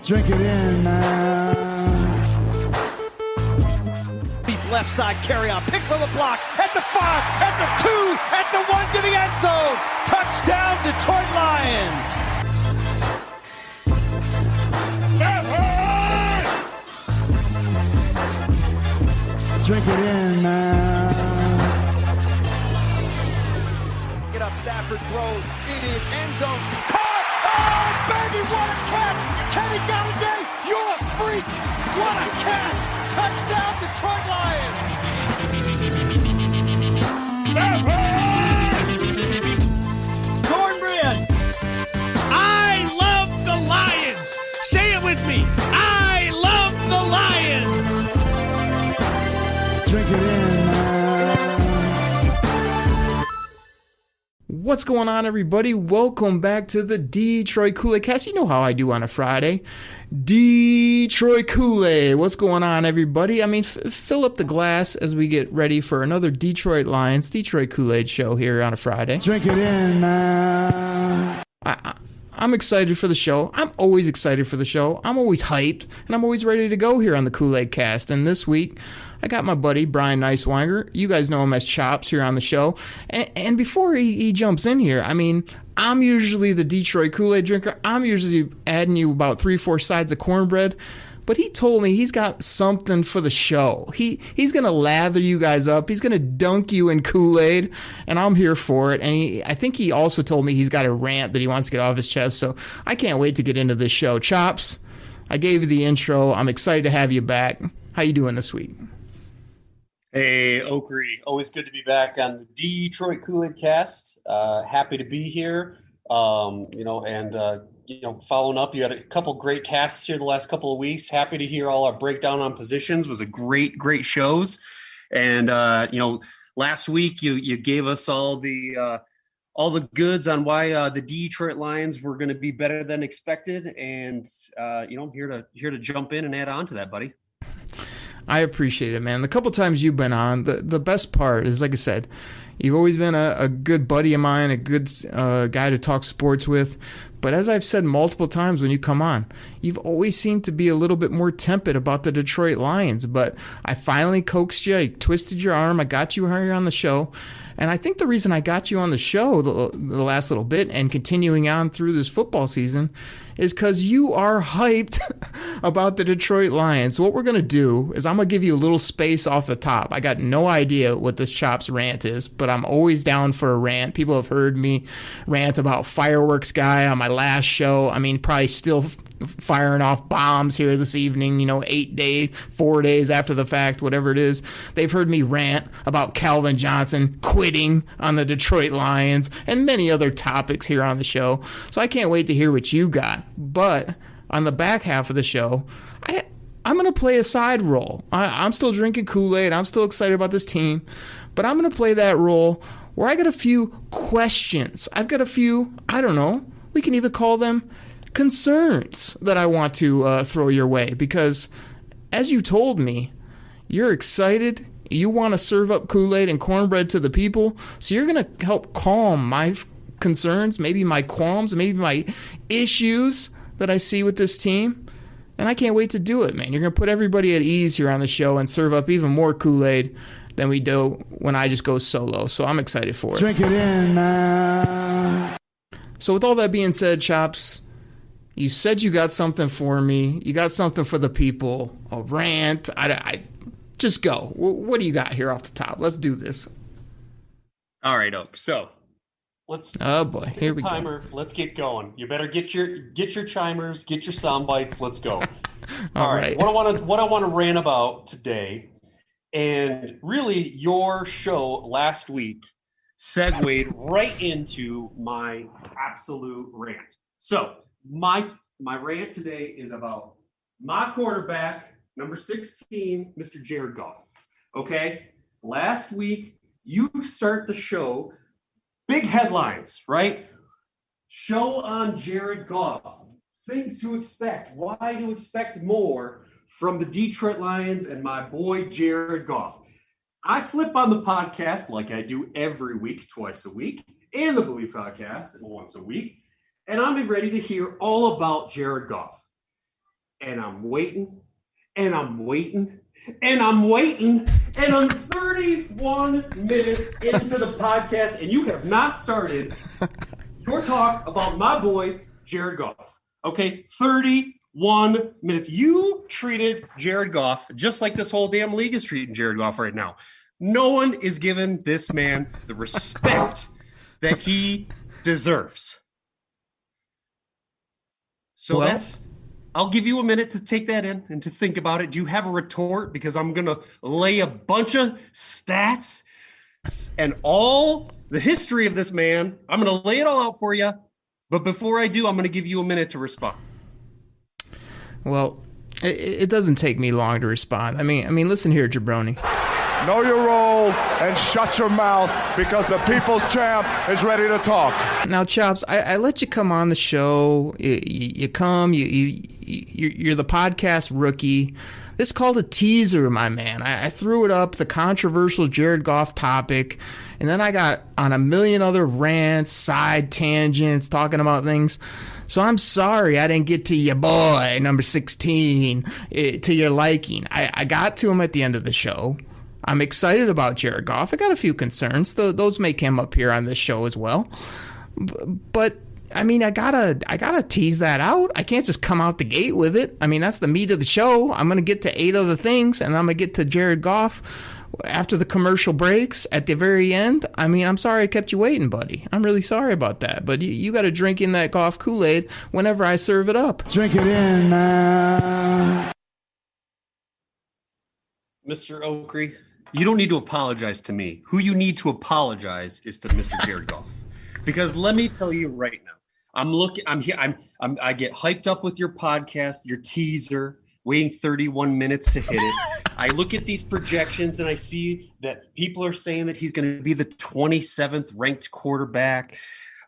Drink it in, man. Deep left side carry on. Picks on the block. At the 5, at the 2, at the 1 to the end zone. Touchdown, Detroit Lions. Drink it in, man. Get up, Stafford throws. It is end zone. Caught! Oh, baby, what a catch! Kenny Galladay, you're a freak! What a catch! Touchdown, Detroit Lions! Cornbread! I love the Lions! Say it with me! I love the Lions! Drink it in, man. What's going on, everybody? Welcome back to the Detroit Koolaid Cast. You know how I do on a Friday. Detroit Koolaid. What's going on, everybody? I mean, fill up the glass as we get ready for another Detroit Lions, Detroit Koolaid show here on a Friday. Drink it in, man. I'm excited for the show. I'm always excited for the show. I'm always hyped, and I'm always ready to go here on the Koolaid Cast. And this week, I got my buddy, Brian Neiswanger. You guys know him as Chops here on the show. And before he jumps in here, I mean, I'm usually the Detroit Kool-Aid drinker. I'm usually adding you about 3-4 sides of cornbread. But he told me he's got something for the show. He's going to lather you guys up. He's going to dunk you in Kool-Aid, and I'm here for it. And I think he also told me he's got a rant that he wants to get off his chest. So I can't wait to get into this show. Chops, I gave you the intro. I'm excited to have you back. How you doing this week? Hey, Oakery. Always good to be back on the Detroit Koolaid Cast. Happy to be here. Following up, you had a couple great casts here the last couple of weeks. Happy to hear all our breakdown on positions. Was a great shows. And, last week you gave us all the goods on why the Detroit Lions were going to be better than expected. And, here to jump in and add on to that, buddy. I appreciate it, man. The couple times you've been on, the best part is, like I said, you've always been a good buddy of mine, a good guy to talk sports with. But as I've said multiple times when you come on, you've always seemed to be a little bit more tepid about the Detroit Lions. But I finally coaxed you. I twisted your arm. I got you here on the show. And I think the reason I got you on the show the last little bit and continuing on through this football season is because you are hyped about the Detroit Lions. So what we're going to do is I'm going to give you a little space off the top. I got no idea what this Chops rant is, but I'm always down for a rant. People have heard me rant about Fireworks Guy on my last show. I mean, probably still firing off bombs here this evening, 4 days after the fact, whatever it is. They've heard me rant about Calvin Johnson quitting on the Detroit Lions and many other topics here on the show. So I can't wait to hear what you got. But on the back half of the show, I'm going to play a side role. I'm still drinking Kool-Aid. I'm still excited about this team. But I'm going to play that role where I got a few questions. I've got a few, I don't know, we can even call them concerns that I want to throw your way. Because as you told me, you're excited. You want to serve up Kool-Aid and cornbread to the people. So you're going to help calm my concerns, maybe my qualms, maybe my issues that I see with this team. And I can't wait to do it, man. You're going to put everybody at ease here on the show and serve up even more Kool-Aid than we do when I just go solo. So I'm excited for it. Drink it in, man. So with all that being said, Chops, you said you got something for me. You got something for the people. A rant. I just go. What do you got here off the top? Let's do this. All right, Oak. So let's. Oh boy, here we timer. go. Let's get going. You better get your chimers, get your sound bites. Let's go. All right. What I want to rant about today, and really your show last week segued right into my absolute rant. So my rant today is about my quarterback, number 16, Mr. Jared Goff. Okay, last week you start the show, big headlines, right? Show on Jared Goff, things to expect, why to expect more from the Detroit Lions and my boy Jared Goff. I flip on the podcast like I do every week, twice a week, and the Believe podcast once a week, and I'm ready to hear all about Jared Goff. and I'm waiting, and I'm waiting, and I'm waiting, and I'm 31 minutes into the podcast, and you have not started your talk about my boy, Jared Goff. Okay, 31 minutes. You treated Jared Goff just like this whole damn league is treating Jared Goff right now. No one is giving this man the respect that he deserves. So I'll give you a minute to take that in and to think about it. Do you have a retort? Because I'm going to lay a bunch of stats and all the history of this man. I'm going to lay it all out for you. But before I do, I'm going to give you a minute to respond. Well, it doesn't take me long to respond. I mean, listen here, Jabroni. Know your role and shut your mouth because the people's champ is ready to talk. Now, Chops, I let you come on the show. You come. You're the podcast rookie. This is called a teaser, my man. I threw it up, the controversial Jared Goff topic, and then I got on a million other rants, side tangents, talking about things. So I'm sorry I didn't get to your boy, number 16, to your liking. I got to him at the end of the show. I'm excited about Jared Goff. I got a few concerns. Those may come up here on this show as well. But I mean, I gotta tease that out. I can't just come out the gate with it. I mean, that's the meat of the show. I'm gonna get to 8 other things, and I'm gonna get to Jared Goff after the commercial breaks at the very end. I mean, I'm sorry I kept you waiting, buddy. I'm really sorry about that. But you got to drink in that Goff Kool-Aid whenever I serve it up. Drink it in, man. Mr. Oakley, you don't need to apologize to me. Who you need to apologize is to Mr. Jared Goff. Because let me tell you right now, I get hyped up with your podcast, your teaser, waiting 31 minutes to hit it. I look at these projections and I see that people are saying that he's going to be the 27th ranked quarterback.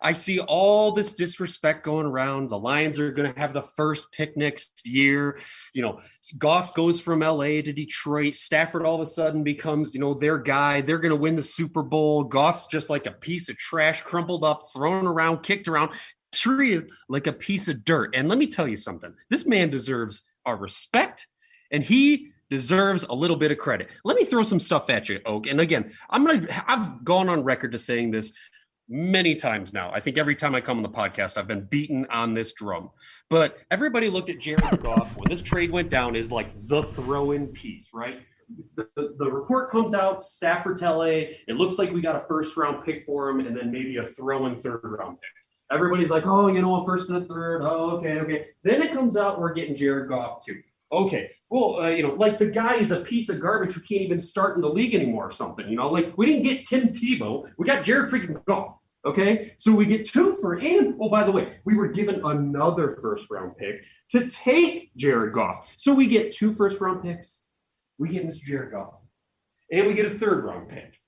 I see all this disrespect going around. The Lions are going to have the first pick next year. You know, Goff goes from LA to Detroit. Stafford all of a sudden becomes, their guy. They're going to win the Super Bowl. Goff's just like a piece of trash, crumpled up, thrown around, kicked around, treated like a piece of dirt. And let me tell you something. This man deserves our respect, and he deserves a little bit of credit. Let me throw some stuff at you, Oak. And again, I've gone on record to saying this many times now. I think every time I come on the podcast, I've been beaten on this drum. But everybody looked at Jared Goff when this trade went down as like the throw-in piece, right? The report comes out, Stafford to LA. It looks like we got a first-round pick for him and then maybe a throw-in third-round pick. Everybody's like, oh, a first and a third. Oh, okay. Then it comes out we're getting Jared Goff too. Okay, well, like the guy is a piece of garbage who can't even start in the league anymore or something, like we didn't get Tim Tebow, we got Jared freaking Goff, okay? So we get 2 for, and, oh, by the way, we were given another first-round pick to take Jared Goff. So we get 2 first-round picks, we get Mr. Jared Goff, and we get a third-round pick.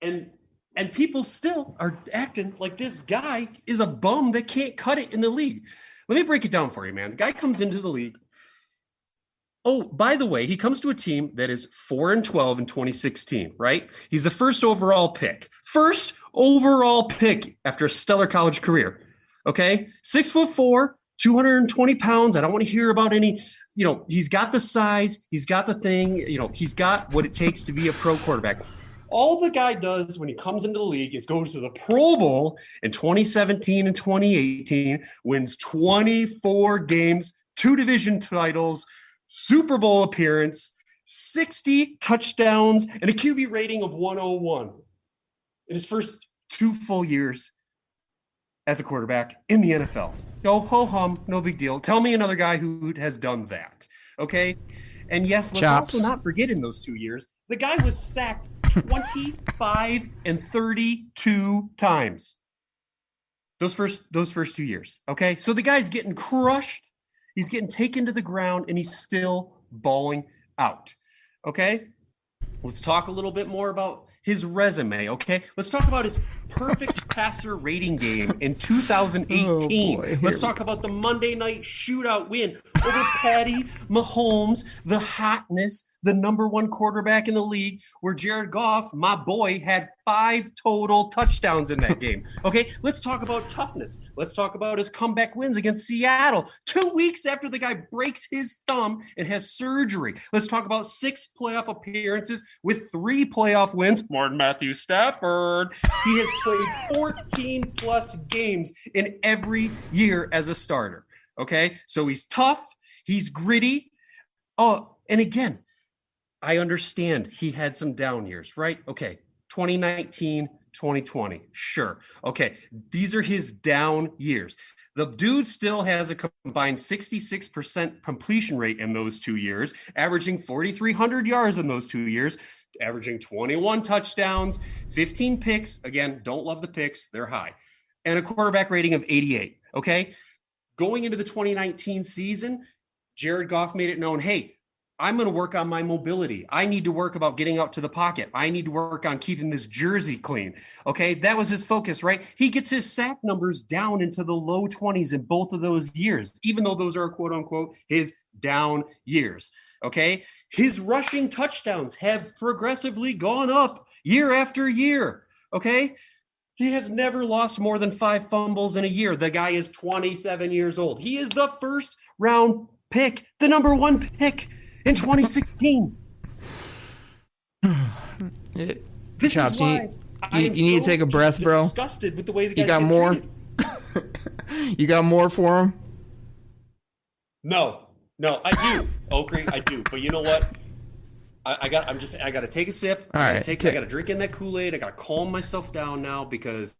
And people still are acting like this guy is a bum that can't cut it in the league. Let me break it down for you, man. The guy comes into the league. Oh, by the way, he comes to a team that is 4-12 in 2016, right? He's the first overall pick. First overall pick after a stellar college career. Okay? 6'4", 220 pounds. I don't want to hear about any, he's got the size, he's got the thing, he's got what it takes to be a pro quarterback. All the guy does when he comes into the league is goes to the Pro Bowl in 2017 and 2018, wins 24 games, 2 division titles, Super Bowl appearance, 60 touchdowns, and a QB rating of 101 in his first 2 full years as a quarterback in the NFL. Ho-hum, no big deal. Tell me another guy who has done that, okay? And yes, let's also not forget in those 2 years, the guy was sacked 25 and 32 times. Those first 2 years, okay? So the guy's getting crushed. He's getting taken to the ground, and he's still balling out, okay? Let's talk a little bit more about his resume, okay? Let's talk about his perfect passer rating game in 2018. Let's talk about the Monday night shootout win over Patty Mahomes, the hotness, the number 1 quarterback in the league, where Jared Goff, my boy, had 5 total touchdowns in that game. Okay, let's talk about toughness. Let's talk about his comeback wins against Seattle 2 weeks after the guy breaks his thumb and has surgery. Let's talk about 6 playoff appearances with 3 playoff wins. More than Matthew Stafford. He has played 14 plus games in every year as a starter. Okay, so he's tough. He's gritty. Oh, and again, I understand he had some down years, right? Okay, 2019, 2020, sure. Okay, these are his down years. The dude still has a combined 66% completion rate in those 2 years, averaging 4,300 yards in those 2 years, averaging 21 touchdowns, 15 picks. Again, don't love the picks. They're high. And a quarterback rating of 88, okay? Going into the 2019 season, Jared Goff made it known, hey, I'm going to work on my mobility. I need to work about getting out to the pocket. I need to work on keeping this jersey clean. Okay, that was his focus, right? He gets his sack numbers down into the low 20s in both of those years, even though those are quote unquote his down years. Okay, his rushing touchdowns have progressively gone up year after year. Okay, he has never lost more than 5 fumbles in a year. The guy is 27 years old. He is the first round pick, the number 1 pick in 2016. This Chops, is why you need to take a breath, bro. Disgusted with the way the guys You got get more? treated. You got more for him? No, I do, Oakley, I do. But you know what? I got to take a sip. All right, I got to drink in that Kool-Aid. I got to calm myself down now because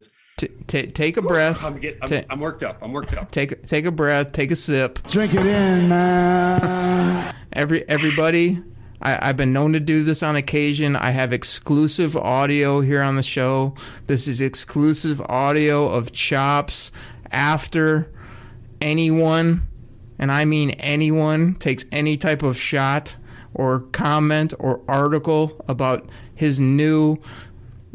take a breath. I'm worked up. Take a breath. Take a sip. Drink it in, man. Everybody, I've been known to do this on occasion. I have exclusive audio here on the show. This is exclusive audio of Chops after anyone, and I mean anyone, takes any type of shot or comment or article about his new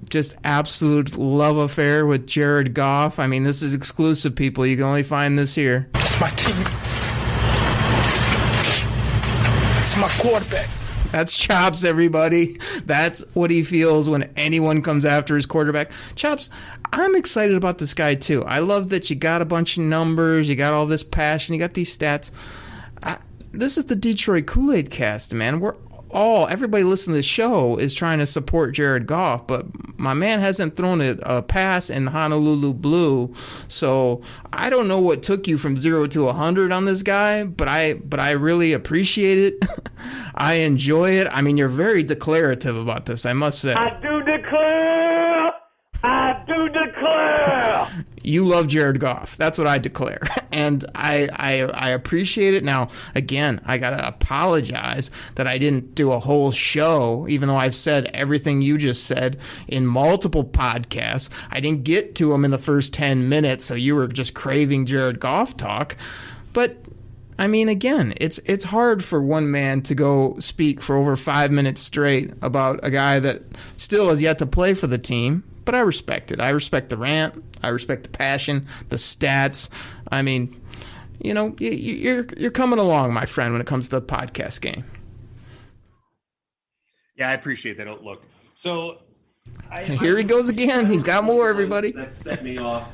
just absolute love affair with Jared Goff. I mean, this is exclusive, people. You can only find this here. It's my team. It's my quarterback. That's Chops, everybody. That's what he feels when anyone comes after his quarterback. Chops, I'm excited about this guy, too. I love that you got a bunch of numbers, you got all this passion, you got these stats. This is the Detroit Koolaid Cast, man. Everybody listening to the show is trying to support Jared Goff, but my man hasn't thrown a pass in Honolulu Blue, so I don't know what took you from 0 to 100 on this guy, but I really appreciate it. I enjoy it. I mean, you're very declarative about this, I must say. I do declare. You love Jared Goff. That's what I declare. And I appreciate it. Now, again, I got to apologize that I didn't do a whole show, even though I've said everything you just said in multiple podcasts. I didn't get to them in the first 10 minutes, so you were just craving Jared Goff talk. But, I mean, again, it's hard for one man to go speak for over 5 minutes straight about a guy that still has yet to play for the team. But I respect it. I respect the rant. I respect the passion, the stats. I mean, you know, you're coming along, my friend, when it comes to the podcast game. Yeah, I appreciate that. Look, so here he goes again. He's got more, everybody. That set me off.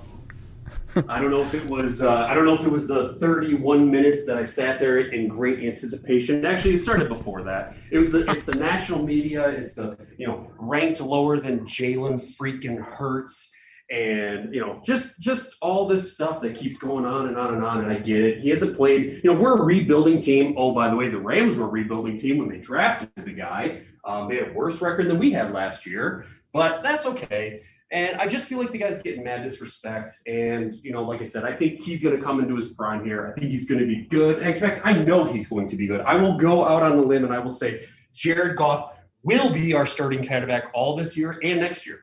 I don't know if it was the 31 minutes that I sat there in great anticipation. Actually, it started before that. It's the national media. It's the ranked lower than Jalen freaking Hurts, and just all this stuff that keeps going on and on and on. And I get it. He hasn't played. We're a rebuilding team. Oh, by the way, the Rams were a rebuilding team when they drafted the guy. They had a worse record than we had last year, but that's okay. And I just feel like the guy's getting mad disrespect. And, like I said, I think he's going to come into his prime here. I think he's going to be good. In fact, I know he's going to be good. I will go out on the limb and I will say Jared Goff will be our starting quarterback all this year and next year.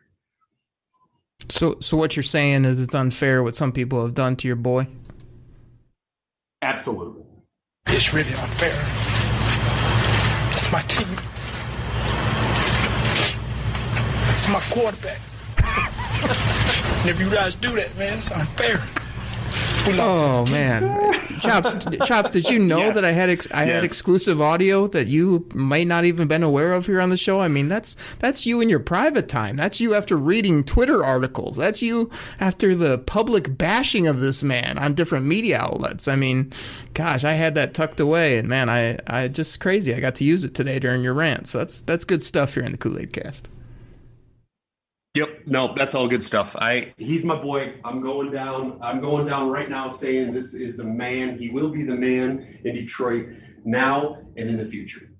So what you're saying is it's unfair what some people have done to your boy? Absolutely. It's really unfair. It's my team. It's my quarterback. And if you guys do that, man, it's unfair. Oh man, Chops! Did you know that I had exclusive audio that you might not even been aware of here on the show? I mean, that's you in your private time. That's you after reading Twitter articles. That's you after the public bashing of this man on different media outlets. I mean, gosh, I had that tucked away, and man, I just crazy. I got to use it today during your rant. So that's good stuff here in the Koolaid Cast. Yep. No, that's all good stuff. He's my boy. I'm going down right now saying this is the man. He will be the man in Detroit now and in the future.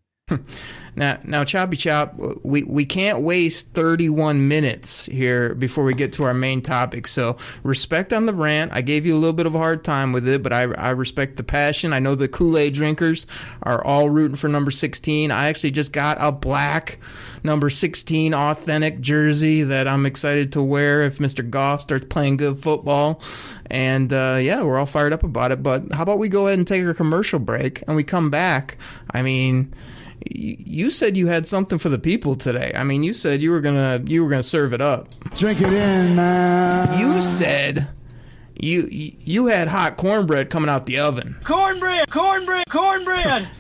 Now, Choppy Chop, we can't waste 31 minutes here before we get to our main topic. So respect on the rant. I gave you a little bit of a hard time with it, but I respect the passion. I know the Kool-Aid drinkers are all rooting for number 16. I actually just got a black number 16 authentic jersey that I'm excited to wear if Mr. Goff starts playing good football. And yeah, we're all fired up about it. But how about we go ahead and take a commercial break and we come back? I mean, you said you had something for the people today. I mean, you said you were gonna serve it up. Drink it in, man. You said you had hot cornbread coming out the oven. Cornbread.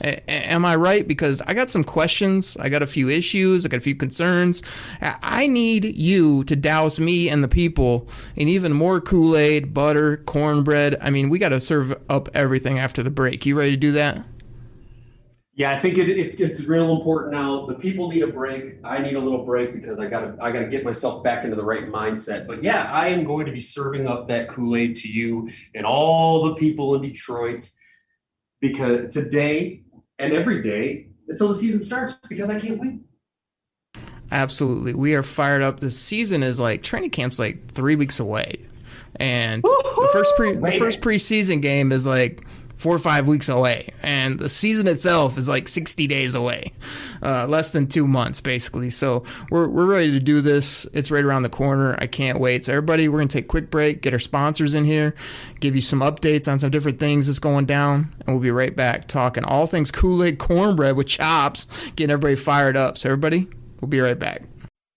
Am I right? Because I got some questions. I got a few issues. I got a few concerns. I need you to douse me and the people in even more Kool-Aid, butter, cornbread. I mean, we got to serve up everything after the break. You ready to do that? Yeah, I think it's real important now. The people need a break. I need a little break because I gotta get myself back into the right mindset. But yeah, I am going to be serving up that Kool-Aid to you and all the people in Detroit because today and every day until the season starts because I can't wait. Absolutely. We are fired up. The season is training camp's 3 weeks away. And the first preseason game is 4 or 5 weeks away, and the season itself is 60 days away, less than 2 months basically. So we're ready to do this. It's right around the corner. I can't wait. So everybody, we're gonna take a quick break, get our sponsors in here, give you some updates on some different things that's going down, and we'll be right back talking all things Kool-Aid cornbread with Chops, getting everybody fired up. So everybody, we'll be right back.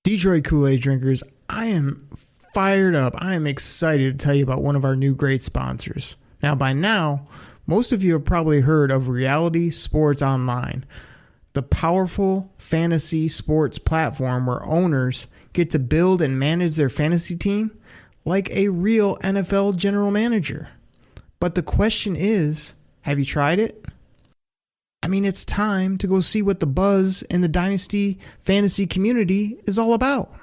Detroit Kool-Aid drinkers, I am fired up. I am excited to tell you about one of our new great sponsors. Now, by now, most of you have probably heard of Reality Sports Online, the powerful fantasy sports platform where owners get to build and manage their fantasy team like a real NFL general manager. But the question is, have you tried it? I mean, it's time to go see what the buzz in the Dynasty fantasy community is all about.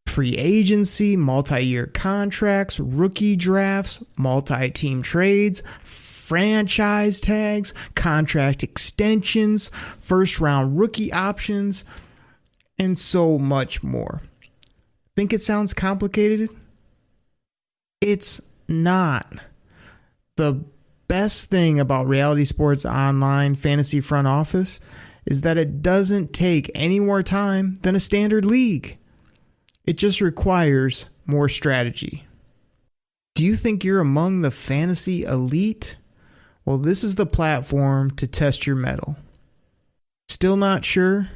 Free agency, multi-year contracts, rookie drafts, multi-team trades, franchise tags, contract extensions, first-round rookie options, and so much more. Think it sounds complicated? It's not. The best thing about Reality Sports Online Fantasy Front Office is that it doesn't take any more time than a standard league. It just requires more strategy. Do you think you're among the fantasy elite? Well, this is the platform to test your mettle. Still not sure?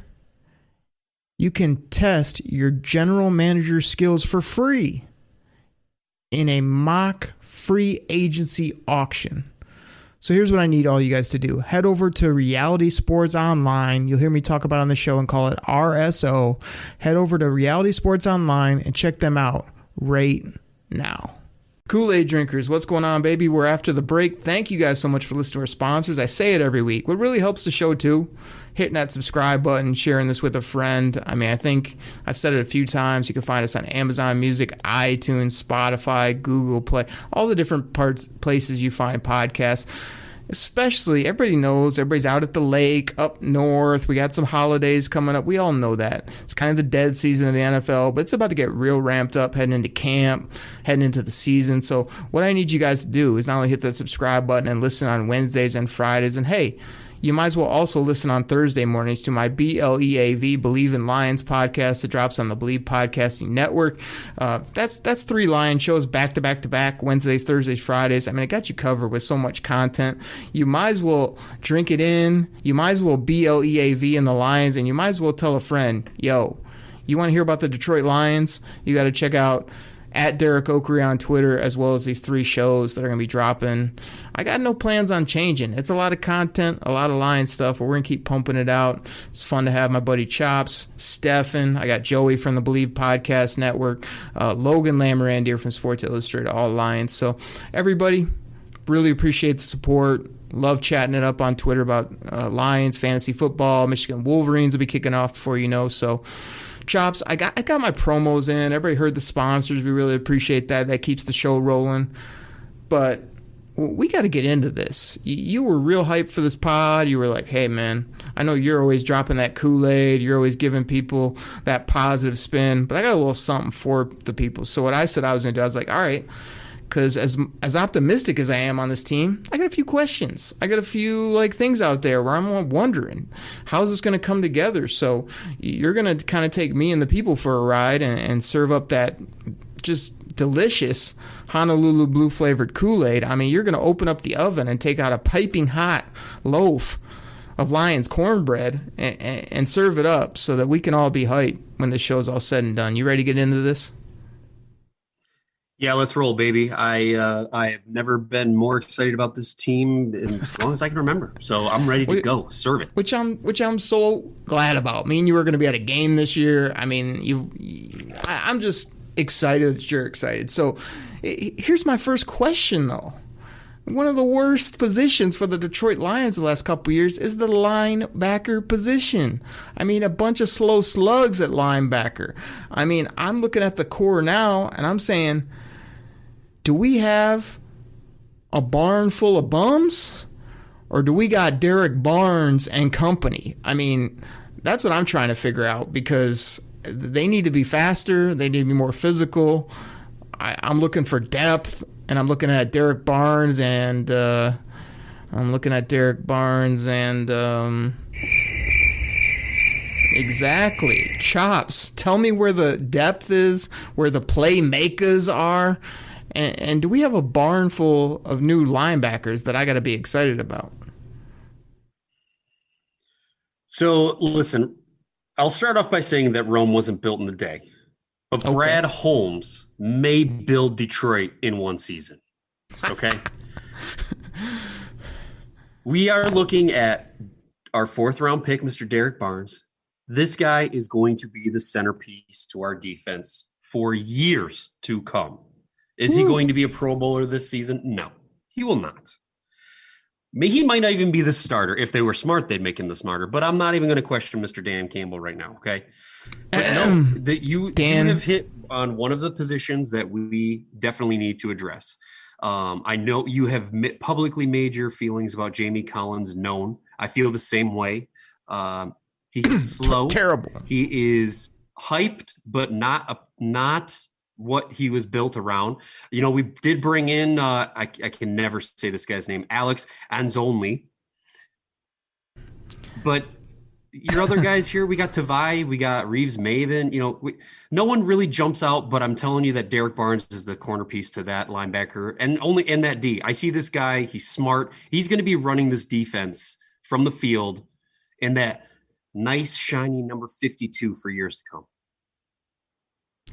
You can test your general manager skills for free in a mock free agency auction. So here's what I need all you guys to do. Head over to Reality Sports Online. You'll hear me talk about it on the show and call it RSO. Head over to Reality Sports Online and check them out right now. Kool-Aid drinkers, what's going on, baby? We're after the break. Thank you guys so much for listening to our sponsors. I say it every week. What really helps the show, too, hitting that subscribe button, sharing this with a friend. I mean, I think I've said it a few times. You can find us on Amazon Music, iTunes, Spotify, Google Play, all the different places you find podcasts. Especially, everybody knows, everybody's out at the lake, up north. We got some holidays coming up. We all know that. It's kind of the dead season of the NFL, but it's about to get real ramped up, heading into camp, heading into the season. So what I need you guys to do is not only hit that subscribe button and listen on Wednesdays and Fridays, and hey, you might as well also listen on Thursday mornings to my BLEAV, Believe in Lions podcast that drops on the Believe Podcasting Network. That's 3 Lion shows back to back to back, Wednesdays, Thursdays, Fridays. I mean, I got you covered with so much content. You might as well drink it in. You might as well BLEAV in the Lions, and you might as well tell a friend, yo, you want to hear about the Detroit Lions? You got to check out at Derek Oakery on Twitter, as well as these 3 shows that are going to be dropping. I got no plans on changing. It's a lot of content, a lot of Lions stuff, but we're going to keep pumping it out. It's fun to have my buddy Chops, Stefan. I got Joey from the Believe Podcast Network, Logan Lamorandier from Sports Illustrated, all Lions. So everybody, really appreciate the support. Love chatting it up on Twitter about Lions, fantasy football. Michigan Wolverines will be kicking off before you know. So, Chops, I got my promos in. Everybody heard the sponsors. We really appreciate that. That keeps the show rolling. But we got to get into this. You were real hyped for this pod. You were like, hey, man, I know you're always dropping that Kool-Aid. You're always giving people that positive spin. But I got a little something for the people. So what I said I was going to do, I was like, all right, because as optimistic as I am on this team, I got a few questions. I got a few things out there where I'm wondering, how's this going to come together? So you're going to kind of take me and the people for a ride and serve up that just delicious Honolulu blue flavored Kool-Aid. I mean, you're going to open up the oven and take out a piping hot loaf of Lions cornbread and serve it up so that we can all be hyped when the show's all said and done. You ready to get into this? Yeah, let's roll, baby. I have never been more excited about this team as long as I can remember. So I'm ready to go. Serve it. Which I'm so glad about. Me and you are going to be at a game this year. I mean, I'm just excited that you're excited. So here's my first question, though. One of the worst positions for the Detroit Lions the last couple of years is the linebacker position. I mean, a bunch of slow slugs at linebacker. I mean, I'm looking at the core now, and I'm saying, do we have a barn full of bums, or do we got Derek Barnes and company? I mean, that's what I'm trying to figure out, because they need to be faster. They need to be more physical. I'm looking for depth, and I'm looking at Derek Barnes and exactly. Chops. Tell me where the depth is, where the playmakers are. And do we have a barn full of new linebackers that I got to be excited about? So, listen, I'll start off by saying that Rome wasn't built in a day. But Okay. Brad Holmes may build Detroit in one season. Okay? We are looking at our 4th-round pick, Mr. Derek Barnes. This guy is going to be the centerpiece to our defense for years to come. Is he going to be a Pro Bowler this season? No, he will not. He might not even be the starter. If they were smart, they'd make him the starter. But I'm not even going to question Mr. Dan Campbell right now, okay? But no, that you have hit on one of the positions that we definitely need to address. I know you have publicly made your feelings about Jamie Collins known. I feel the same way. He's slow. Terrible. He is hyped, but not what he was built around. You know, we did bring in, I can never say this guy's name, Alex Anzolmi. But your other guys here, we got Tavai, we got Reeves Maven. You know, no one really jumps out, but I'm telling you that Derek Barnes is the corner piece to that linebacker, and only in that D. I see this guy. He's smart. He's going to be running this defense from the field in that nice, shiny number 52 for years to come.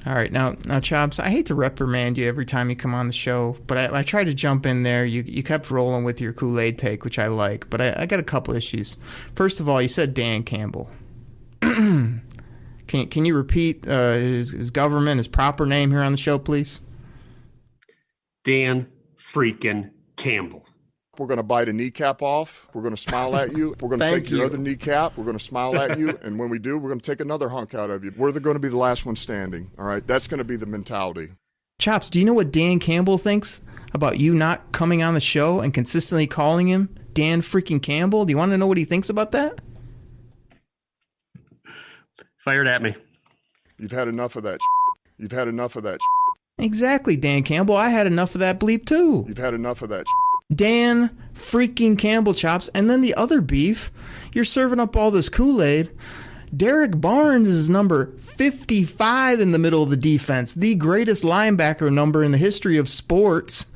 All right, now, Chops, I hate to reprimand you every time you come on the show, but I tried to jump in there. You kept rolling with your Kool-Aid take, which I like, but I got a couple issues. First of all, you said Dan Campbell. Can you repeat his government, his proper name here on the show, please? Dan freaking Campbell. We're going to bite a kneecap off. We're going to smile at you. We're going to take your other kneecap. We're going to smile at you. And when we do, we're going to take another hunk out of you. We're going to be the last one standing. All right? That's going to be the mentality. Chops, do you know what Dan Campbell thinks about you not coming on the show and consistently calling him Dan freaking Campbell? Do you want to know what he thinks about that? Fired at me. You've had enough of that. You've had enough of that. Exactly, Dan Campbell. I had enough of that bleep, too. You've had enough of that. Dan freaking Campbell, Chops. And then the other beef, you're serving up all this Kool-Aid. Derek Barnes is number 55 in the middle of the defense, the greatest linebacker number in the history of sports.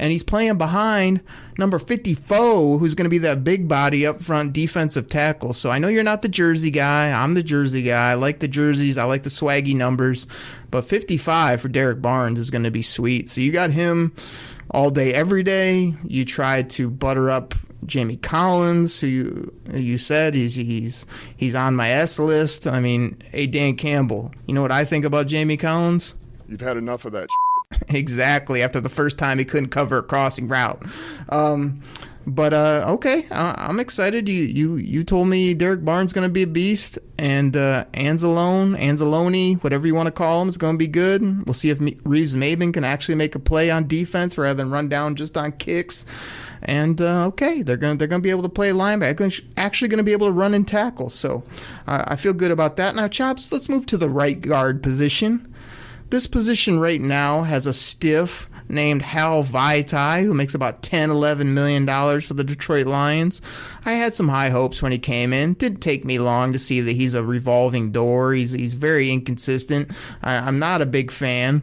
and he's playing behind number 54, who's going to be that big body up front defensive tackle. So I know you're not the jersey guy. I'm the jersey guy. I like the jerseys. I like the swaggy numbers. But 55 for Derek Barnes is going to be sweet. So you got him all day, every day. You tried to butter up Jamie Collins, who you said he's on my S list. I mean, hey, Dan Campbell, you know what I think about Jamie Collins? You've had enough of that. Exactly. After the first time he couldn't cover a crossing route. But okay, I'm excited. You told me Derek Barnes going to be a beast, and Anzalone, whatever you want to call him, is going to be good. We'll see if Reeves-Maben can actually make a play on defense rather than run down just on kicks. And okay, they're going to be able to play linebacker. Actually going to be able to run and tackle. So I feel good about that. Now, Chops, let's move to the right guard position. This position right now has a stiff named Hal Vaitai, who makes about $11 million for the Detroit Lions. I had some high hopes when he came in. Didn't take me long to see that he's a revolving door. He's very inconsistent. I'm not a big fan.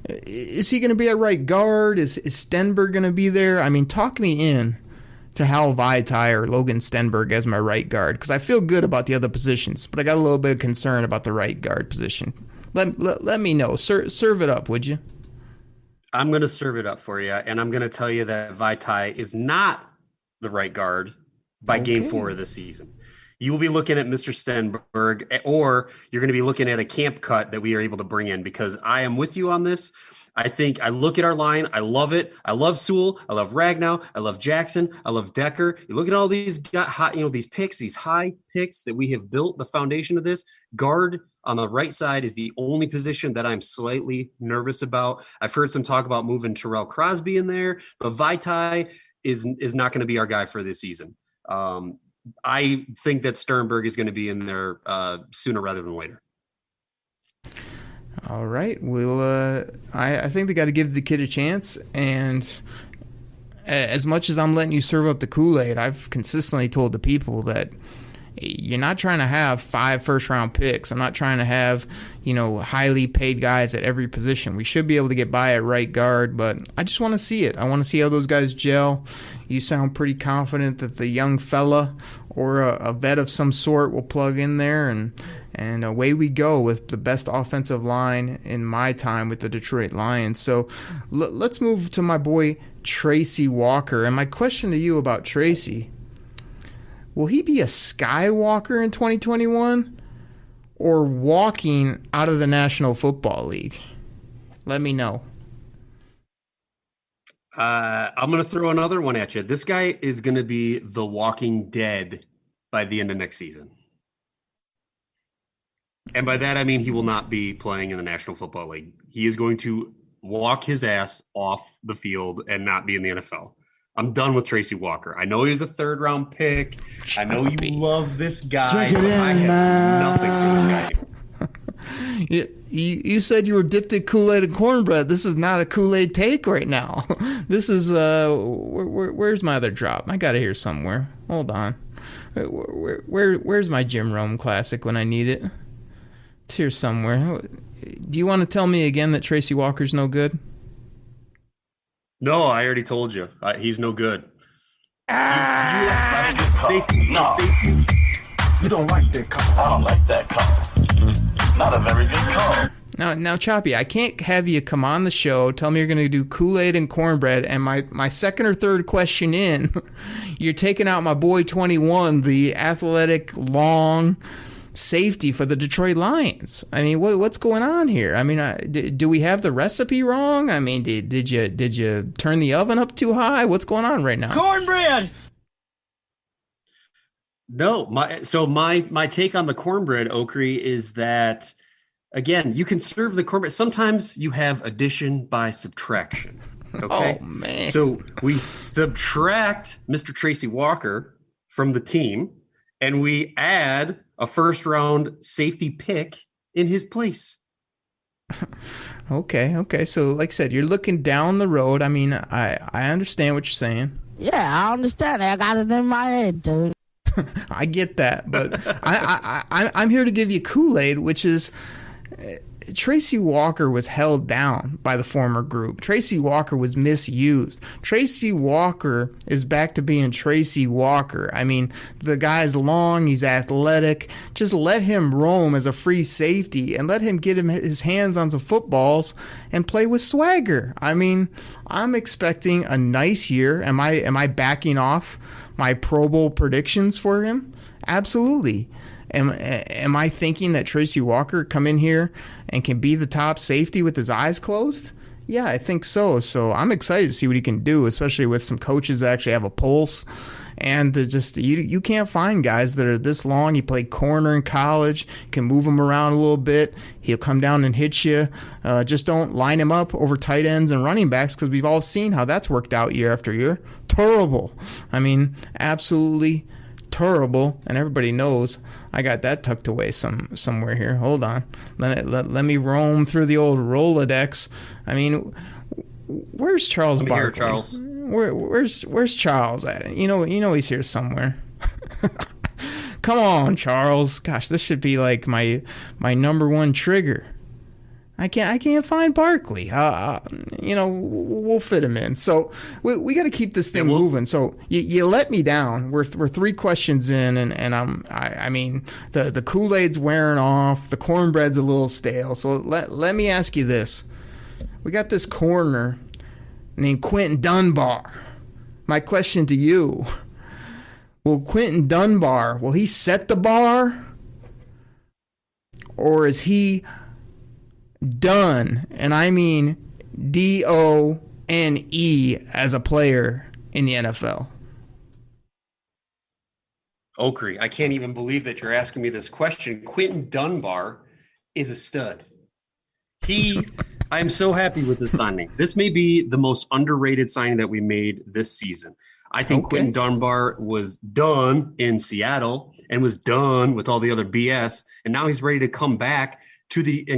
Is he going to be a right guard? Is Stenberg going to be there? I mean, talk me in to Hal Vaitai or Logan Stenberg as my right guard, because I feel good about the other positions, but I got a little bit of concern about the right guard position. Let me know. Serve it up, would you? I'm going to serve it up for you, and I'm going to tell you that Vaitai is not the right guard by game 4 of the season. You will be looking at Mr. Stenberg, or you're going to be looking at a camp cut that we are able to bring in, because I am with you on this. I think I look at our line. I love it. I love Sewell. I love Ragnow. I love Jackson. I love Decker. You look at all these these picks, these high picks that we have built the foundation of this. Guard on the right side is the only position that I'm slightly nervous about. I've heard some talk about moving Terrell Crosby in there, but Vaitai is not going to be our guy for this season. I think that Sternberg is going to be in there sooner rather than later. All right. Well, I think they got to give the kid a chance. And as much as I'm letting you serve up the Kool-Aid, I've consistently told the people that you're not trying to have 5 first-round picks. I'm not trying to have, highly paid guys at every position. We should be able to get by at right guard, but I just want to see it. I want to see how those guys gel. You sound pretty confident that the young fella or a vet of some sort will plug in there, and away we go with the best offensive line in my time with the Detroit Lions. So let's move to my boy Tracy Walker. And my question to you about Tracy, will he be a Skywalker in 2021 or walking out of the National Football League? Let me know. I'm going to throw another one at you. This guy is going to be the Walking Dead by the end of next season. And by that, I mean he will not be playing in the National Football League. He is going to walk his ass off the field and not be in the NFL. I'm done with Tracy Walker. I know he was a 3rd-round pick. I know you love this guy. Check it in, I have man. nothing for this guy. You said you were dipped in Kool-Aid and Cornbread. This is not a Kool-Aid take right now. This is where's my other drop? I got it here somewhere. Hold on. Where's my Jim Rome classic when I need it? It's here somewhere. Do you want to tell me again that Tracy Walker's no good? No, I already told you. He's no good. No. You don't like that call. I don't like that call. Not a very good call. Now, Choppy, I can't have you come on the show, tell me you're going to do Kool-Aid and Cornbread, and my second or third question in, you're taking out my boy 21, the athletic, long safety for the Detroit Lions. I mean, what's going on here? I mean, do we have the recipe wrong? I mean, did you turn the oven up too high? What's going on right now? Cornbread! No, my take on the Cornbread, Okri, is that, again, you can serve the cornbread. Sometimes you have addition by subtraction. Okay? Oh, man. So we subtract Mr. Tracy Walker from the team, and we add a 1st-round safety pick in his place. Okay. So, like I said, you're looking down the road. I mean, I understand what you're saying. Yeah, I understand. I got it in my head, dude. I get that, but I'm here to give you Kool-Aid, which is Tracy Walker was held down by the former group. Tracy Walker was misused. Tracy Walker is back to being Tracy Walker. I mean, the guy's long, he's athletic. Just let him roam as a free safety and let him get his hands on some footballs and play with swagger. I mean, I'm expecting a nice year. Am I backing off my Pro Bowl predictions for him? Absolutely. Am I thinking that Tracy Walker come in here and can be the top safety with his eyes closed? Yeah, I think so. So I'm excited to see what he can do, especially with some coaches that actually have a pulse. And you can't find guys that are this long. He played corner in college, can move him around a little bit. He'll come down and hit you. Just don't line him up over tight ends and running backs, because we've all seen how that's worked out year after year. Terrible. I mean, absolutely terrible. And everybody knows I got that tucked away somewhere here. Hold on. Let me roam through the old Rolodex. I mean, where's Charles Barkley? Here, Charles. Where's Charles at? You know he's here somewhere. Come on, Charles. Gosh, this should be like my number one trigger. I can't find Barkley. We'll fit him in. So we got to keep this thing moving. So you let me down. We're 3 questions in, and I mean the Kool-Aid's wearing off. The cornbread's a little stale. So let me ask you this: we got this corner named Quentin Dunbar. My question to you: will Quentin Dunbar will he set the bar, or is he done, and I mean DONE, as a player in the NFL? Okri, I can't even believe that you're asking me this question. Quentin Dunbar is a stud. I'm so happy with this signing. This may be the most underrated signing that we made this season. I think Quentin Dunbar was done in Seattle and was done with all the other BS, and now he's ready to come back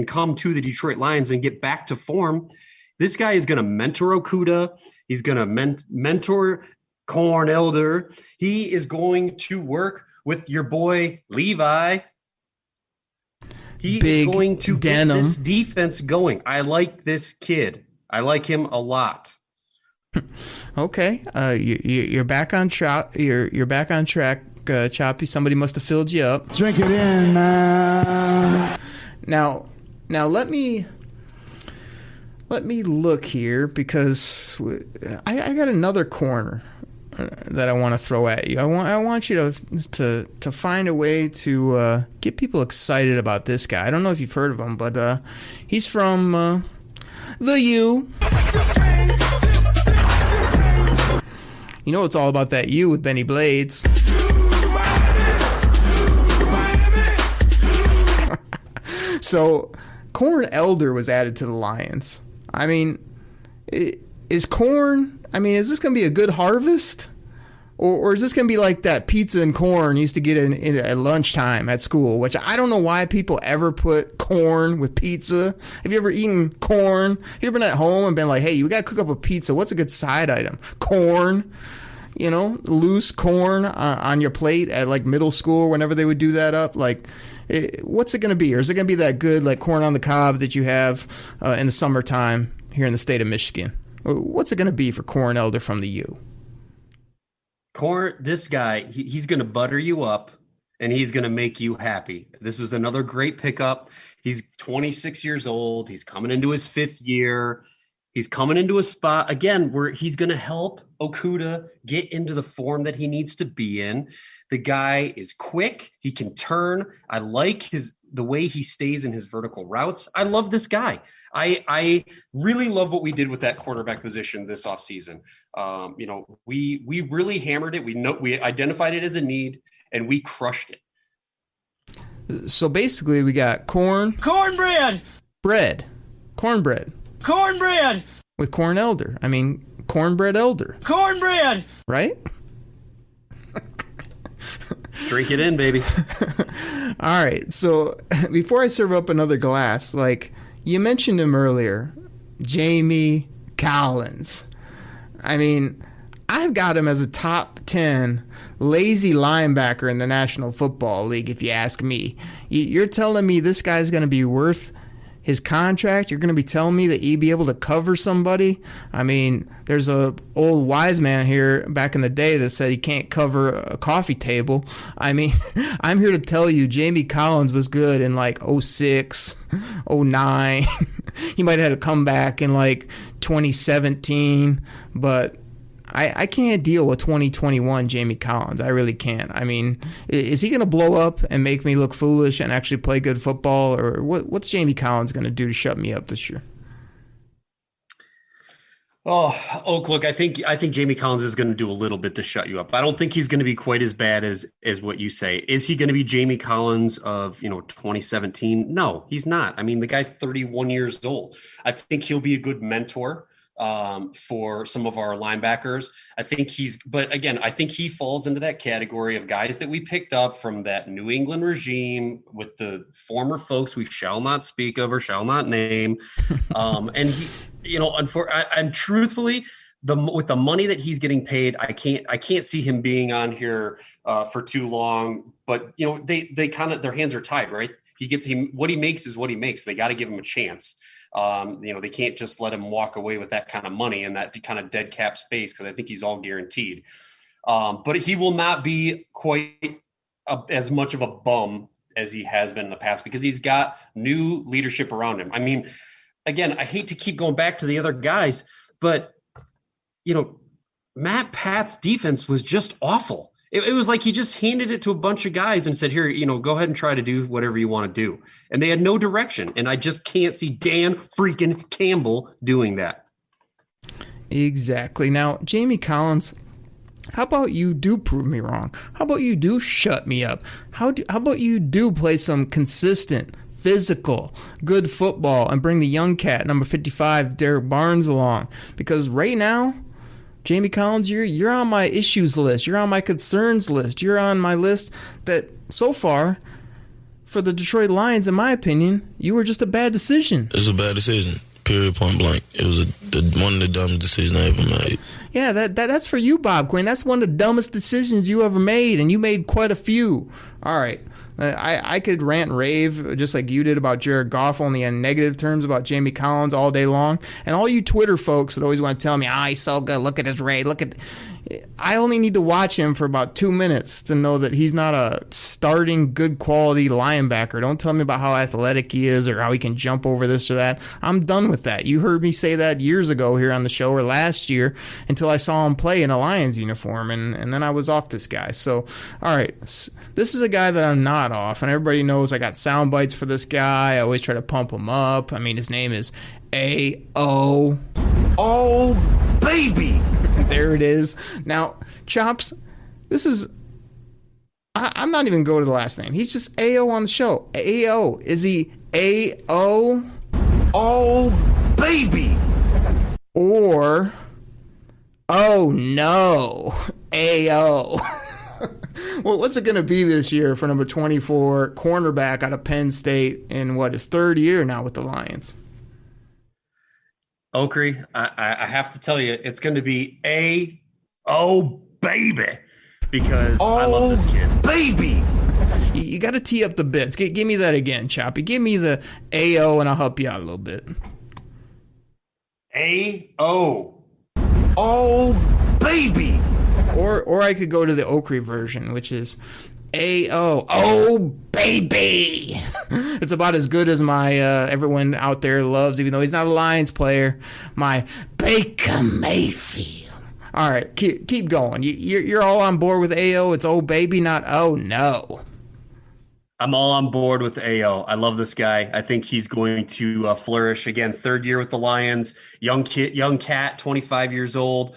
come to the Detroit Lions and get back to form. This guy is going to mentor Okudah. He's going to mentor Corn Elder. He is going to work with your boy Levi. He is going to get this defense going. I like this kid. I like him a lot. Okay, you're back on track. You're back on track, Choppy. Somebody must have filled you up. Drink it in, man. Now let me look here, because I got another corner that I want to throw at you. I want you to find a way to get people excited about this guy. I don't know if you've heard of him, but he's from the U. You know it's all about that U with Benny Blades. So Corn Elder was added to the Lions. I mean, is this going to be a good harvest? Or is this going to be like that pizza and corn used to get in at lunchtime at school, which I don't know why people ever put corn with pizza. Have you ever eaten corn? Have you ever been at home and been like, hey, you got to cook up a pizza. What's a good side item? Corn. Loose corn on your plate at like middle school, whenever they would do that up. Like, what's it going to be? Or is it going to be that good, like corn on the cob that you have in the summertime here in the state of Michigan? What's it going to be for Corn Elder from the U? Corn, this guy, he's going to butter you up, and he's going to make you happy. This was another great pickup. He's 26 years old. He's coming into his 5th year. He's coming into a spot, again, where he's going to help Okudah get into the form that he needs to be in. The guy is quick. He can turn. I like the way he stays in his vertical routes. I love this guy. I really love what we did with that quarterback position this offseason. We really hammered it. We identified it as a need, and we crushed it. So basically, we got cornbread, cornbread with Corn Elder. I mean, Cornbread Elder. Cornbread, right? Drink it in, baby. All right. So before I serve up another glass, like you mentioned him earlier, Jamie Collins. I mean, I've got him as a top 10 lazy linebacker in the National Football League, if you ask me. You're telling me this guy's going to be worth his contract, you're going to be telling me that he'd be able to cover somebody? I mean, there's a old wise man here back in the day that said he can't cover a coffee table. I mean, I'm here to tell you Jamie Collins was good in like 06, 09. He might have had a comeback in like 2017, but I can't deal with 2021 Jamie Collins. I really can't. I mean, is he going to blow up and make me look foolish and actually play good football? Or what's Jamie Collins going to do to shut me up this year? Oh, Oak, look, I think Jamie Collins is going to do a little bit to shut you up. I don't think he's going to be quite as bad as what you say. Is he going to be Jamie Collins of, 2017? No, he's not. I mean, the guy's 31 years old. I think he'll be a good mentor for some of our linebackers. I think he falls into that category of guys that we picked up from that New England regime with the former folks we shall not speak of or shall not name. And he, and truthfully, with the money that he's getting paid, I can't see him being on here for too long. But they kind of, their hands are tied, right? What he makes is what he makes. They got to give him a chance. They can't just let him walk away with that kind of money and that kind of dead cap space, because I think he's all guaranteed. But he will not be quite as much of a bum as he has been in the past, because he's got new leadership around him. I mean, again, I hate to keep going back to the other guys, but Matt Pat's defense was just awful. It was like he just handed it to a bunch of guys and said, here, go ahead and try to do whatever you want to do. And they had no direction. And I just can't see Dan freaking Campbell doing that. Exactly. Now, Jamie Collins, how about you do prove me wrong? How about you do shut me up? How about you do play some consistent, physical, good football and bring the young cat, number 55, Derek Barnes, along? Because right now, Jamie Collins, you're on my issues list. You're on my concerns list. You're on my list that, so far, for the Detroit Lions, in my opinion, you were just a bad decision. It was a bad decision, period, point blank. It was one of the dumbest decisions I ever made. Yeah, that's for you, Bob Quinn. That's one of the dumbest decisions you ever made, and you made quite a few. All right. I could rant and rave just like you did about Jared Goff, only in negative terms about Jamie Collins all day long. And all you Twitter folks that always want to tell me, he's so good, look at his rate, I only need to watch him for about 2 minutes to know that he's not a starting good quality linebacker. Don't tell me about how athletic he is or how he can jump over this or that. I'm done with that. You heard me say that years ago here on the show, or last year, until I saw him play in a Lions uniform, and then I was off this guy. So, all right, this is a guy that I'm not off, and everybody knows I got sound bites for this guy. I always try to pump him up. I mean, his name is A.O. Oh, baby! There it is. Now, Chops, this is... I'm not even going to the last name. He's just A.O. on the show. A.O. Is he A.O.? Oh, baby! Or... Oh, no. A.O. Well, what's it going to be this year for number 24, cornerback out of Penn State in, his third year now with the Lions? Okrie, I have to tell you, it's going to be A.O. baby, because I love this kid. Baby! You got to tee up the bits. Give me that again, Choppy. Give me the A.O. and I'll help you out a little bit. A.O. Oh, baby! Or I could go to the Okrie version, which is A.O. Oh, baby! It's about as good as my everyone out there loves, even though he's not a Lions player, my Baker Mayfield. All right, keep going. You're all on board with A.O. It's oh, baby, not oh, no. I'm all on board with A.O. I love this guy. I think he's going to flourish. Again, third year with the Lions. Young cat, 25 years old.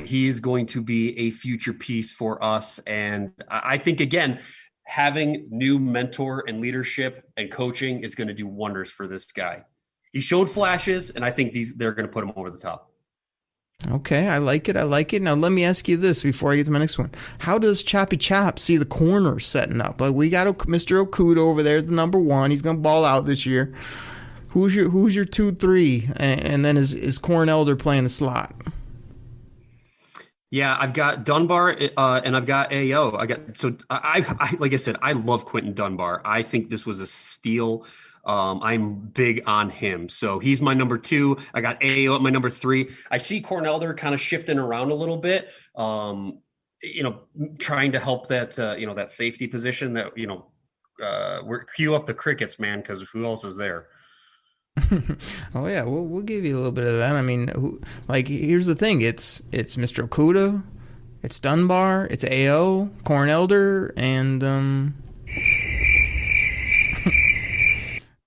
He's going to be a future piece for us. And I think, again, having new mentor and leadership and coaching is going to do wonders for this guy. He showed flashes, and I think they're going to put him over the top. Okay, I like it. Now, let me ask you this before I get to my next one. How does Choppy Chop see the corner setting up? Like, we got Mr. Okuda over there, the number one. He's going to ball out this year. Who's your 2-3? And then is Corn Elder playing the slot? Yeah, I've got Dunbar and I've got A.O. I like I said, I love Quentin Dunbar. I think this was a steal I'm big on him. So he's my number 2. I got AO at my number 3. I see Cornelder kind of shifting around a little bit, trying to help that, that safety position that, we're cue up the crickets, man, because who else is there? Oh yeah, we'll give you a little bit of that. I mean, here's the thing: it's Mr. Okuda, it's Dunbar, it's AO, Cornelder, and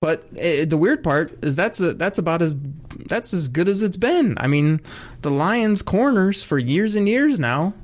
But the weird part is that's as good as it's been. I mean, the Lions corners for years and years now.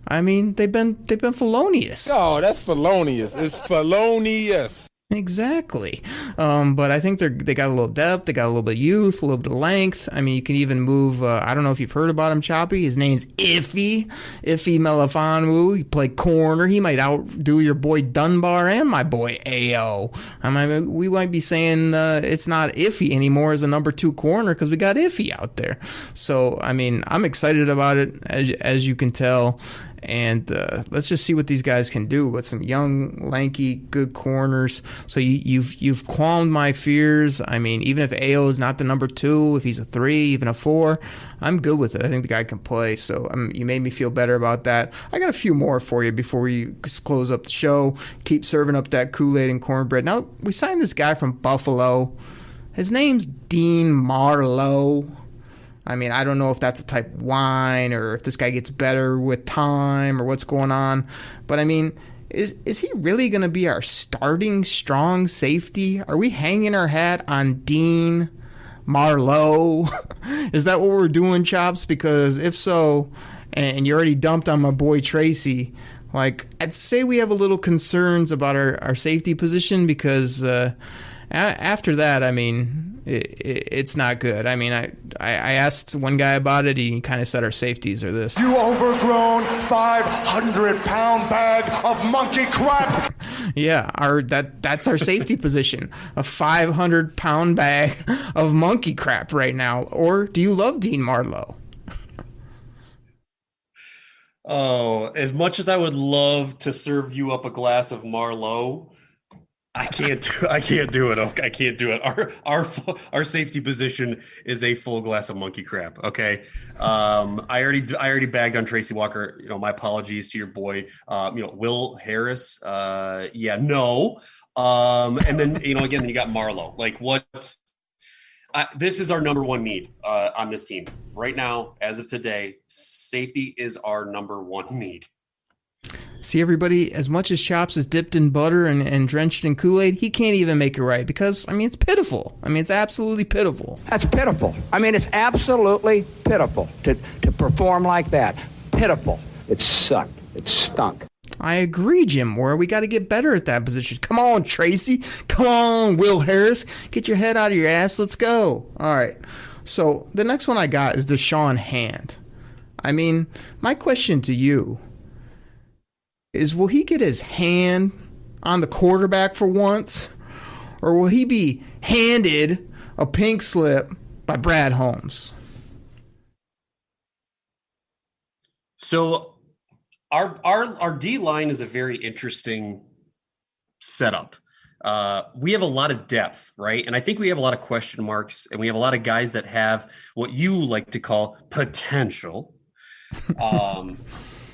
I mean, they've been felonious. Oh, that's felonious. It's felonious. Exactly. But I think they got a little depth, they got a little bit of youth, a little bit of length. I mean, you can even move, I don't know if you've heard about him, Choppy. His name's Iffy Melifonwu. He played corner. He might outdo your boy Dunbar and my boy AO. I mean, we might be saying it's not Iffy anymore as a number 2 corner because we got Iffy out there. So, I mean, I'm excited about it, as you can tell. And let's just see what these guys can do with some young, lanky, good corners. So you've calmed my fears. I mean, even if AO is not the number 2, if he's a 3, even a 4, I'm good with it. I think the guy can play. So you made me feel better about that. I got a few more for you before we close up the show. Keep serving up that Kool-Aid and cornbread. Now, we signed this guy from Buffalo. His name's Dean Marlowe. I mean, I don't know if that's a type of wine or if this guy gets better with time or what's going on. But, I mean, is he really going to be our starting strong safety? Are we hanging our hat on Dean Marlowe? Is that what we're doing, Chops? Because if so, and you already dumped on my boy Tracy, I'd say we have a little concerns about our safety position because after that, I mean, it's not good. I mean, I asked one guy about it. He kind of said our safeties are this. You overgrown 500-pound bag of monkey crap. Yeah, that's our safety position. A 500-pound bag of monkey crap right now. Or do you love Dean Marlowe? Oh, as much as I would love to serve you up a glass of Marlowe, I can't do it. I can't do it. Our safety position is a full glass of monkey crap. Okay. I already bagged on Tracy Walker. My apologies to your boy. Will Harris. No. And then again, you got Marlowe. This is our number 1 need on this team right now. As of today, safety is our number 1 need. See, everybody, as much as Chops is dipped in butter and drenched in Kool-Aid, he can't even make it right because, I mean, it's pitiful. I mean, it's absolutely pitiful. That's pitiful. I mean, it's absolutely pitiful to perform like that. Pitiful. It sucked. It stunk. I agree, Jim Moore. We got to get better at that position. Come on, Tracy. Come on, Will Harris. Get your head out of your ass. Let's go. All right. So the next one I got is Deshaun Hand. I mean, my question to you is, will he get his hand on the quarterback for once? Or will he be handed a pink slip by Brad Holmes? So our D-line is a very interesting setup. We have a lot of depth, right? And I think we have a lot of question marks, and we have a lot of guys that have what you like to call potential.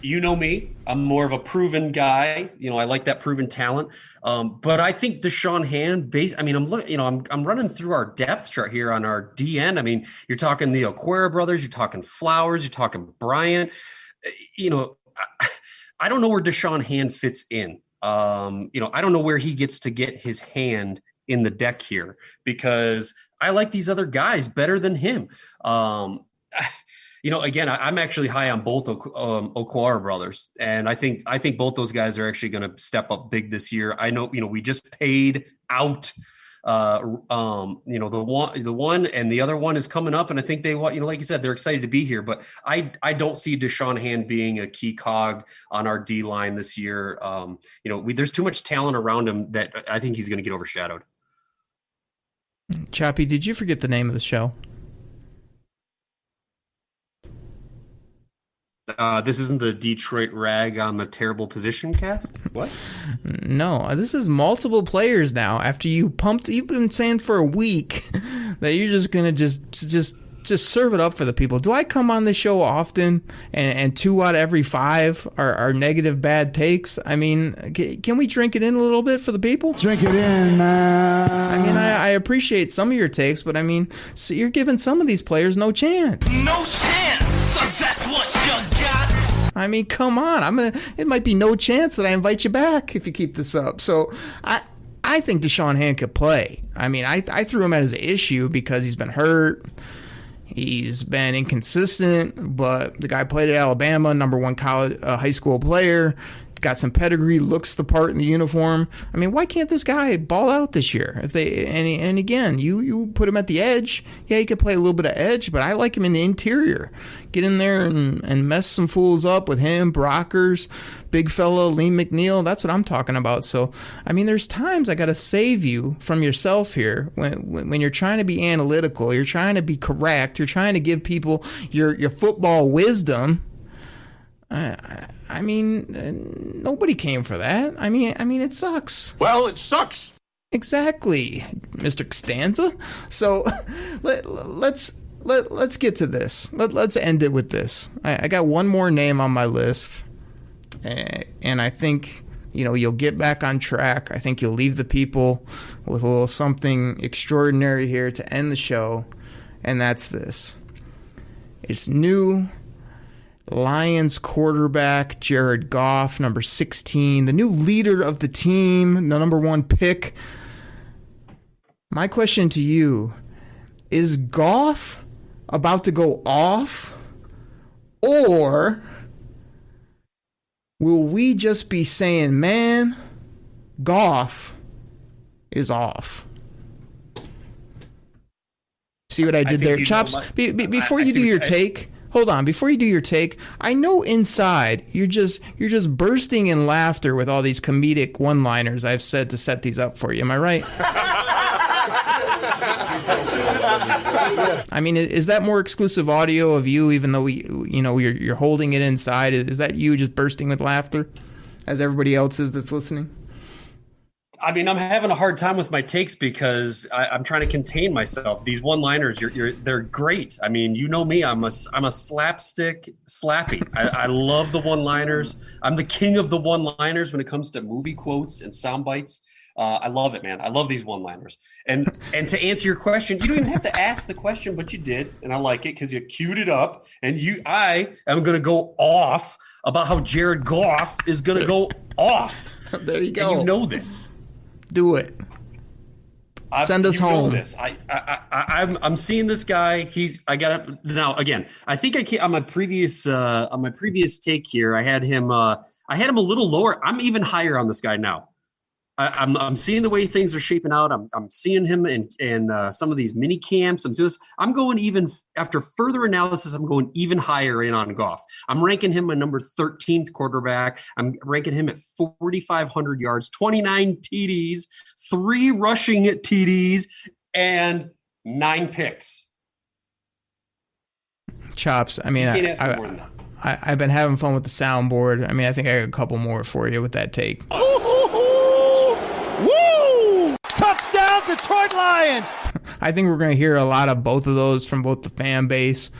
You know me, I'm more of a proven guy. I like that proven talent. But I think Deshaun Hand, I'm running through our depth chart here on our DN. I mean, you're talking the Okwara brothers, you're talking Flowers, you're talking Bryant. I don't know where Deshaun Hand fits in. I don't know where he gets to get his hand in the deck here because I like these other guys better than him. Again, I'm actually high on both Okwara brothers, and I think both those guys are actually going to step up big this year. I know, we just paid out, the one and the other one is coming up, and I think they want, like you said, they're excited to be here. But I don't see Deshaun Hand being a key cog on our D line this year. There's too much talent around him that I think he's going to get overshadowed. Choppy, did you forget the name of the show? This isn't the Detroit rag on the terrible position cast? What? No, this is multiple players now. After you've been saying for a week that you're just going to just serve it up for the people. Do I come on the show often and 2 out of every 5 are negative bad takes? I mean, can we drink it in a little bit for the people? Drink it in, man. I mean, I appreciate some of your takes, but I mean, so you're giving some of these players no chance. No chance! So that's what you got! I mean, come on. It might be no chance that I invite you back if you keep this up. So I think Deshaun Hand could play. I mean, I threw him out as an issue because he's been hurt. He's been inconsistent, but the guy played at Alabama, number 1 college high school player, got some pedigree, looks the part in the uniform. I mean, why can't this guy ball out this year? And again, you put him at the edge. Yeah, he could play a little bit of edge, but I like him in the interior. Get in there and mess some fools up with him, Brockers, big fella, Lee McNeil. That's what I'm talking about. So, I mean, there's times I got to save you from yourself here when you're trying to be analytical, you're trying to be correct, you're trying to give people your football wisdom. I mean, nobody came for that. I mean, it sucks. Well, it sucks. Exactly, Mr. Costanza. So let's get to this. Let's end it with this. I got one more name on my list, and I think you'll get back on track. I think you'll leave the people with a little something extraordinary here to end the show, and that's this. It's new Lions quarterback Jared Goff, number 16, the new leader of the team, the number 1 pick. My question to you, is Goff about to go off, or will we just be saying, man, Goff is off? See what I did there? Chops, before you do your take... Hold on, before you do your take, I know inside you're just bursting in laughter with all these comedic one-liners I've said to set these up for you. Am I right? I mean, is that more exclusive audio of you, even though you're holding it inside? Is that you just bursting with laughter, as everybody else is that's listening? I mean, I'm having a hard time with my takes because I'm trying to contain myself. These one-liners, they're great. I mean, you know me, I'm a slapstick slappy. I love the one-liners. I'm the king of the one-liners when it comes to movie quotes and sound bites. I love it, man. I love these one-liners. And to answer your question, you don't even have to ask the question, but you did, and I like it because you queued it up. And I am going to go off about how Jared Goff is going to go off. There you go. And you know this. Do it. Send us home. This. I'm seeing this guy. I got it now. Again, I think I can't, on my previous take here. I had him a little lower. I'm even higher on this guy now. I'm seeing the way things are shaping out. I'm seeing him in some of these mini camps. I'm going even after further analysis. I'm going even higher in on Goff. I'm ranking him a number 13th quarterback. I'm ranking him at 4,500 yards, 29 TDs, 3 rushing TDs, and 9 picks. Chops. I mean, I've been having fun with the soundboard. I mean, I think I got a couple more for you with that take. Touchdown, Detroit Lions! I think we're going to hear a lot of both of those from both the fan base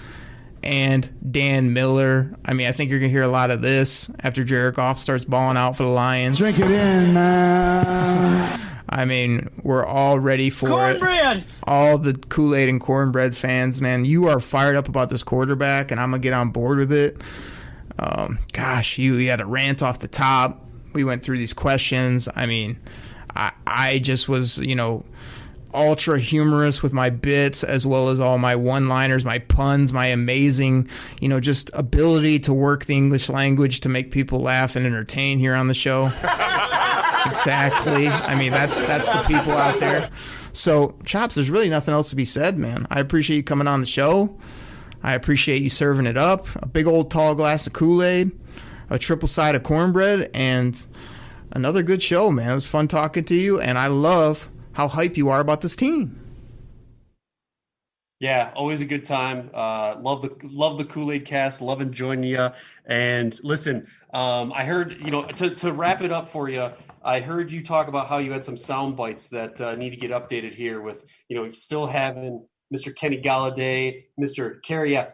and Dan Miller. I mean, I think you're going to hear a lot of this after Jared Goff starts balling out for the Lions. Drink it in, man. I mean, we're all ready for Cornbread! It. All the Koolaid and Cornbread fans, man, you are fired up about this quarterback, and I'm going to get on board with it. Gosh, you had a rant off the top. We went through these questions. I mean, I just was, ultra humorous with my bits, as well as all my one-liners, my puns, my amazing, just ability to work the English language to make people laugh and entertain here on the show. Exactly. I mean, that's the people out there. So, Chops, there's really nothing else to be said, man. I appreciate you coming on the show. I appreciate you serving it up. A big old tall glass of Kool-Aid, a triple side of cornbread, and another good show, man. It was fun talking to you, and I love how hype you are about this team. Yeah, always a good time. Love the Koolaid Cast. Loving joining you. And listen, I heard, to wrap it up for you, I heard you talk about how you had some sound bites that need to get updated here with, still having Mr. Kenny Galladay, Mr.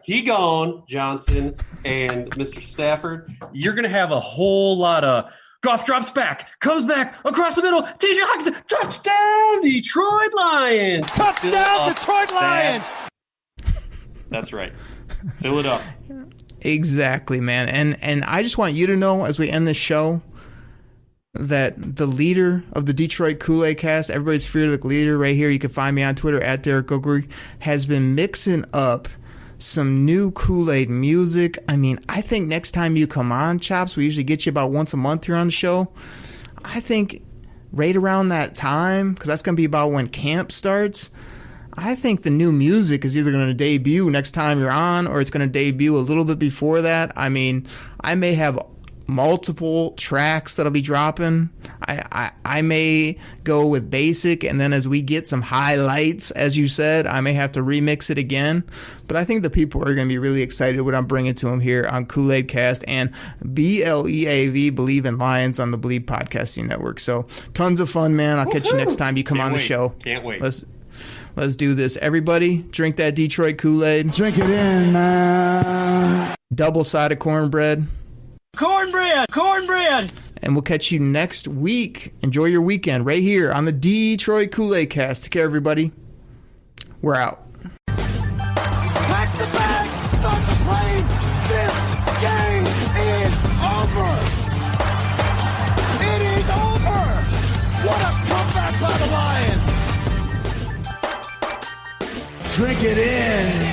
He-Gone Johnson, and Mr. Stafford. You're going to have a whole lot of Goff drops back, comes back across the middle. TJ Hawkinson, touchdown, Detroit Lions. Touchdown, Detroit Lions. That's right. Fill it up. Exactly, man. And I just want you to know as we end this show that the leader of the Detroit Koolaid Cast, everybody's fearless leader right here, you can find me on Twitter at Derek Ogre, has been mixing up some new Kool-Aid music. I mean, I think next time you come on, Chops, we usually get you about once a month here on the show. I think right around that time, because that's going to be about when camp starts, I think the new music is either going to debut next time you're on or it's going to debut a little bit before that. I mean, I may have multiple tracks that'll be dropping. I may go with basic, and then as we get some highlights, as you said, I may have to remix it again. But I think the people are going to be really excited what I'm bringing to them here on Koolaid Cast and BLEAV, Believe in Lions, on the Believe Podcasting Network. So tons of fun, man. I'll catch you next time you come on the show. Can't wait. Let's do this. Everybody, drink that Detroit Kool-Aid. Drink it in, man. Double-sided cornbread. Cornbread. And we'll catch you next week. Enjoy your weekend right here on the Detroit Koolaid Cast. Take care, everybody. We're out. Pack the bag. Start the plane. This game is over. It is over. What a comeback by the Lions. Drink it in.